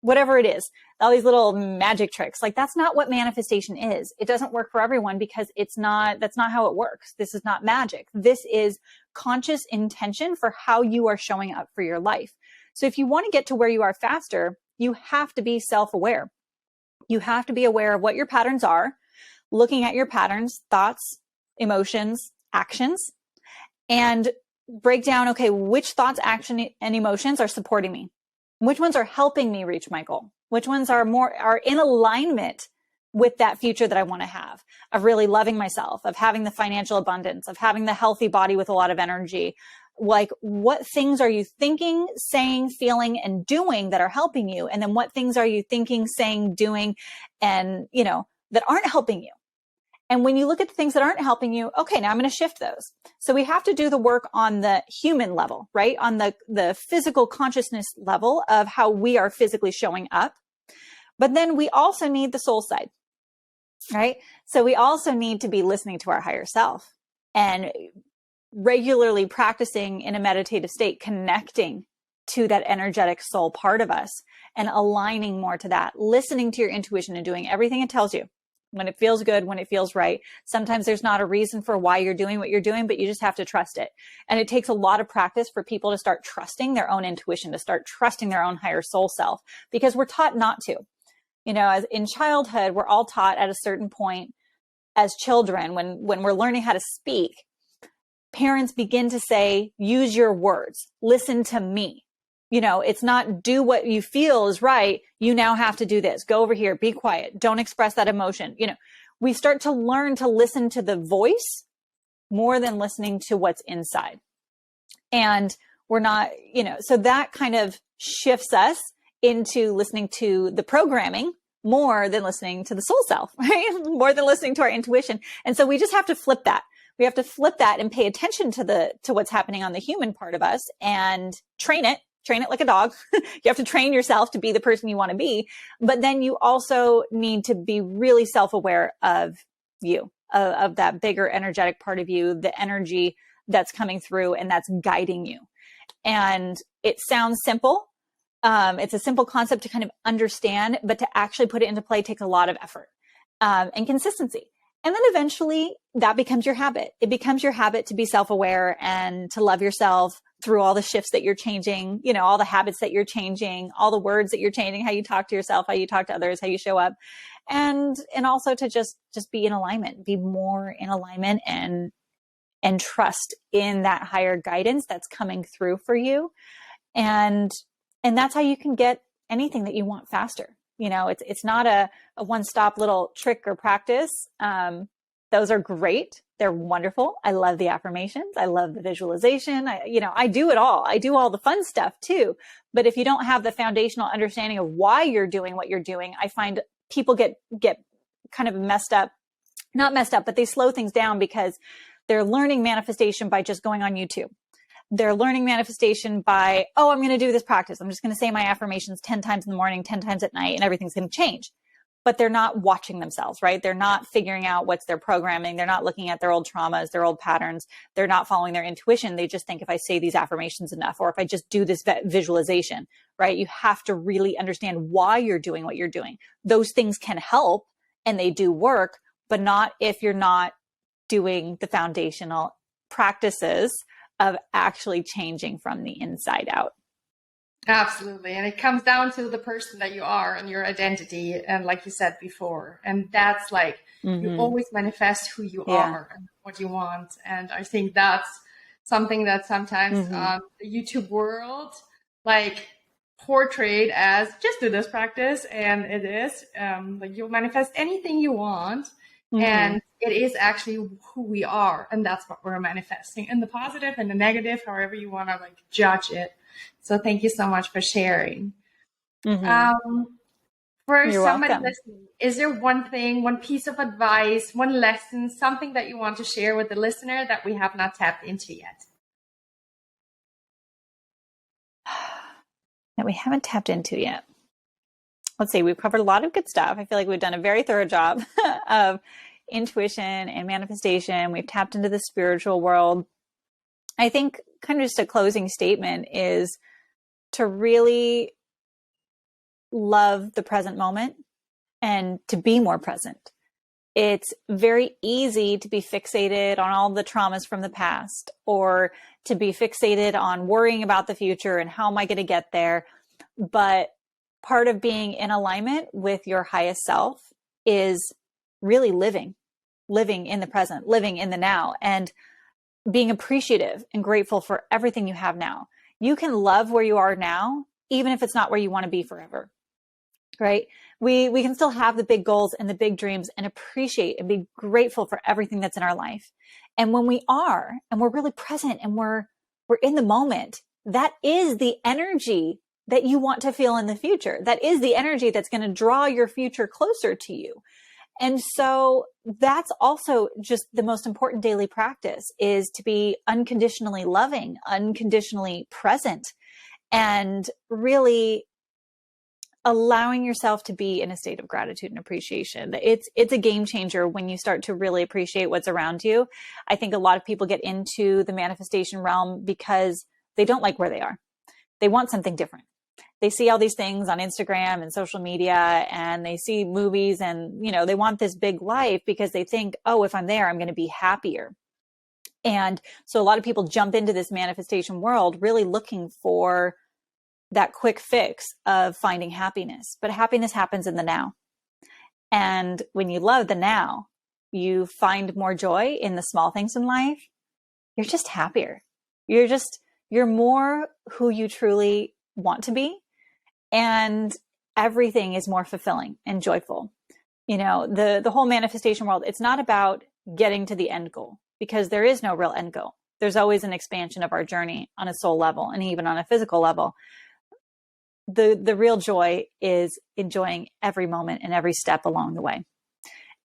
whatever it is, all these little magic tricks. Like, that's not what manifestation is. It doesn't work for everyone because that's not how it works. This is not magic. This is conscious intention for how you are showing up for your life. So if you want to get to where you are faster, you have to be self-aware. You have to be aware of what your patterns are, looking at your patterns, thoughts, emotions, actions, and break down, okay, which thoughts, action, and emotions are supporting me? Which ones are helping me reach my goal? Which ones are in alignment with that future that I want to have, of really loving myself, of having the financial abundance, of having the healthy body with a lot of energy? Like, what things are you thinking, saying, feeling, and doing that are helping you? And then what things are you thinking, saying, doing, and, that aren't helping you? And when you look at the things that aren't helping you, okay, now I'm going to shift those. So we have to do the work on the human level, right? On the physical consciousness level of how we are physically showing up. But then we also need the soul side, right? So we also need to be listening to our higher self and regularly practicing in a meditative state, connecting to that energetic soul part of us and aligning more to that, listening to your intuition and doing everything it tells you. When it feels good, when it feels right. Sometimes there's not a reason for why you're doing what you're doing, but you just have to trust it. And it takes a lot of practice for people to start trusting their own intuition, to start trusting their own higher soul self, because we're taught not to. As in childhood, we're all taught at a certain point as children, when we're learning how to speak, parents begin to say, use your words, listen to me. It's not do what you feel is right. You now have to do this. Go over here. Be quiet. Don't express that emotion. We start to learn to listen to the voice more than listening to what's inside. And we're not, so that kind of shifts us into listening to the programming more than listening to the soul self, right? More than listening to our intuition. And so we just have to flip that. We have to flip that and pay attention to what's happening on the human part of us and train it like a dog. You have to train yourself to be the person you want to be. But then you also need to be really self-aware of you, of that bigger energetic part of you, the energy that's coming through and that's guiding you. And it sounds simple. It's a simple concept to kind of understand, but to actually put it into play takes a lot of effort and consistency. And then eventually that becomes your habit. It becomes your habit to be self-aware and to love yourself through all the shifts that you're changing, all the habits that you're changing, all the words that you're changing, how you talk to yourself, how you talk to others, how you show up. And also to just be in alignment, be more in alignment and trust in that higher guidance that's coming through for you. And that's how you can get anything that you want faster. It's not a one-stop little trick or practice. Those are great. They're wonderful. I love the affirmations. I love the visualization. I do it all. I do all the fun stuff too. But if you don't have the foundational understanding of why you're doing what you're doing, I find people get kind of not messed up, but they slow things down because they're learning manifestation by just going on YouTube. They're learning manifestation by, I'm going to do this practice. I'm just going to say my affirmations 10 times in the morning, 10 times at night, and everything's going to change. But they're not watching themselves, right? They're not figuring out what's their programming. They're not looking at their old traumas, their old patterns. They're not following their intuition. They just think if I say these affirmations enough, or if I just do this visualization, right? You have to really understand why you're doing what you're doing. Those things can help and they do work, but not if you're not doing the foundational practices of actually changing from the inside out. Absolutely. And it comes down to the person that you are and your identity. And like you said before, and that's like, you always manifest who you are and what you want. And I think that's something that sometimes the YouTube world like portrayed as just do this practice. And it is like you'll manifest anything you want. And it is actually who we are. And that's what we're manifesting, in the positive and the negative, however you want to like judge it. So thank you so much for sharing. For You're somebody welcome. listening, is there one thing, one piece of advice, one lesson, something that you want to share with the listener that we have not tapped into yet? That we haven't tapped into yet. Let's see, we've covered a lot of good stuff. I feel like we've done a very thorough job of intuition and manifestation. We've tapped into the spiritual world. I think kind of just a closing statement is to really love the present moment and to be more present. It's very easy to be fixated on all the traumas from the past, or to be fixated on worrying about the future and how am I going to get there. But part of being in alignment with your highest self is really living in the present, living in the now, and being appreciative and grateful for everything you have now. You can love where you are now, even if it's not where you want to be forever, right? We can still have the big goals and the big dreams and appreciate and be grateful for everything that's in our life. And when we are, and we're really present and we're in the moment, that is the energy that you want to feel in the future. That is the energy that's going to draw your future closer to you. And so that's also just the most important daily practice, is to be unconditionally loving, unconditionally present, and really allowing yourself to be in a state of gratitude and appreciation. It's a game changer when you start to really appreciate what's around you. I think a lot of people get into the manifestation realm because they don't like where they are. They want something different. They see all these things on Instagram and social media, and they see movies, and, they want this big life because they think, oh, if I'm there, I'm going to be happier. And so a lot of people jump into this manifestation world really looking for that quick fix of finding happiness. But happiness happens in the now. And when you love the now, you find more joy in the small things in life. You're just happier. You're more who you truly want to be. And everything is more fulfilling and joyful. The whole manifestation world, it's not about getting to the end goal, because there is no real end goal. There's always an expansion of our journey on a soul level and even on a physical level. The real joy is enjoying every moment and every step along the way.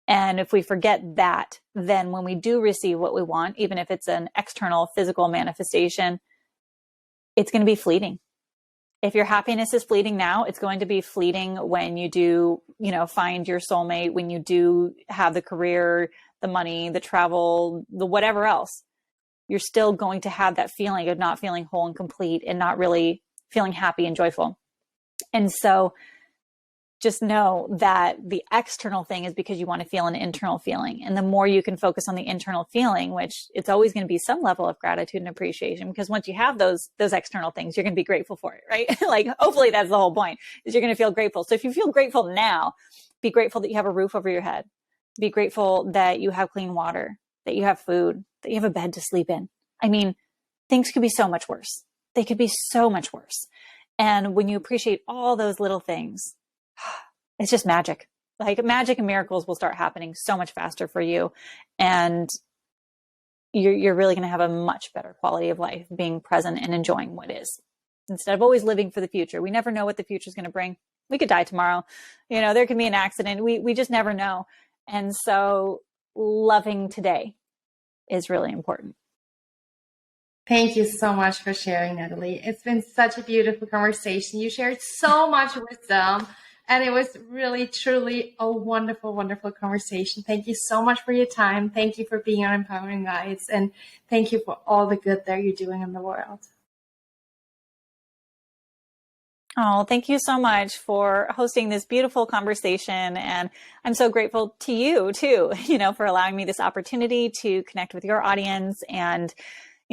And if we forget that, then when we do receive what we want, even if it's an external physical manifestation, it's going to be fleeting. If your happiness is fleeting now, it's going to be fleeting when you do, find your soulmate, when you do have the career, the money, the travel, the whatever else. You're still going to have that feeling of not feeling whole and complete and not really feeling happy and joyful. And so just know that the external thing is because you want to feel an internal feeling. And the more you can focus on the internal feeling, which it's always going to be some level of gratitude and appreciation, because once you have those external things, you're going to be grateful for it, right? Like, hopefully that's the whole point, is you're going to feel grateful. So if you feel grateful now, be grateful that you have a roof over your head. Be grateful that you have clean water, that you have food, that you have a bed to sleep in. I mean, things could be so much worse. They could be so much worse. And when you appreciate all those little things, it's just magic. Like, magic and miracles will start happening so much faster for you. And you're really going to have a much better quality of life being present and enjoying what is, instead of always living for the future. We never know what the future is going to bring. We could die tomorrow. There could be an accident. We just never know. And so loving today is really important. Thank you so much for sharing, Natalie. It's been such a beautiful conversation. You shared so much wisdom, and it was really, truly a wonderful, wonderful conversation. Thank you so much for your time. Thank you for being on Empowering Vibez, and thank you for all the good that you're doing in the world. Oh, thank you so much for hosting this beautiful conversation. And I'm so grateful to you too, for allowing me this opportunity to connect with your audience and,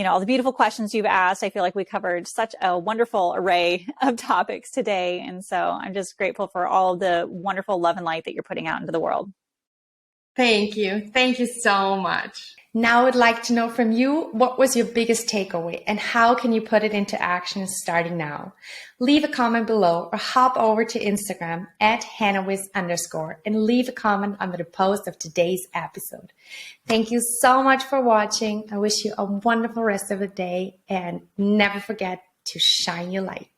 all the beautiful questions you've asked. I feel like we covered such a wonderful array of topics today. And so I'm just grateful for all of the wonderful love and light that you're putting out into the world. Thank you. Thank you so much. Now I would like to know from you, what was your biggest takeaway and how can you put it into action starting now? Leave a comment below or hop over to Instagram @HannahWiz_ and leave a comment under the post of today's episode. Thank you so much for watching. I wish you a wonderful rest of the day and never forget to shine your light.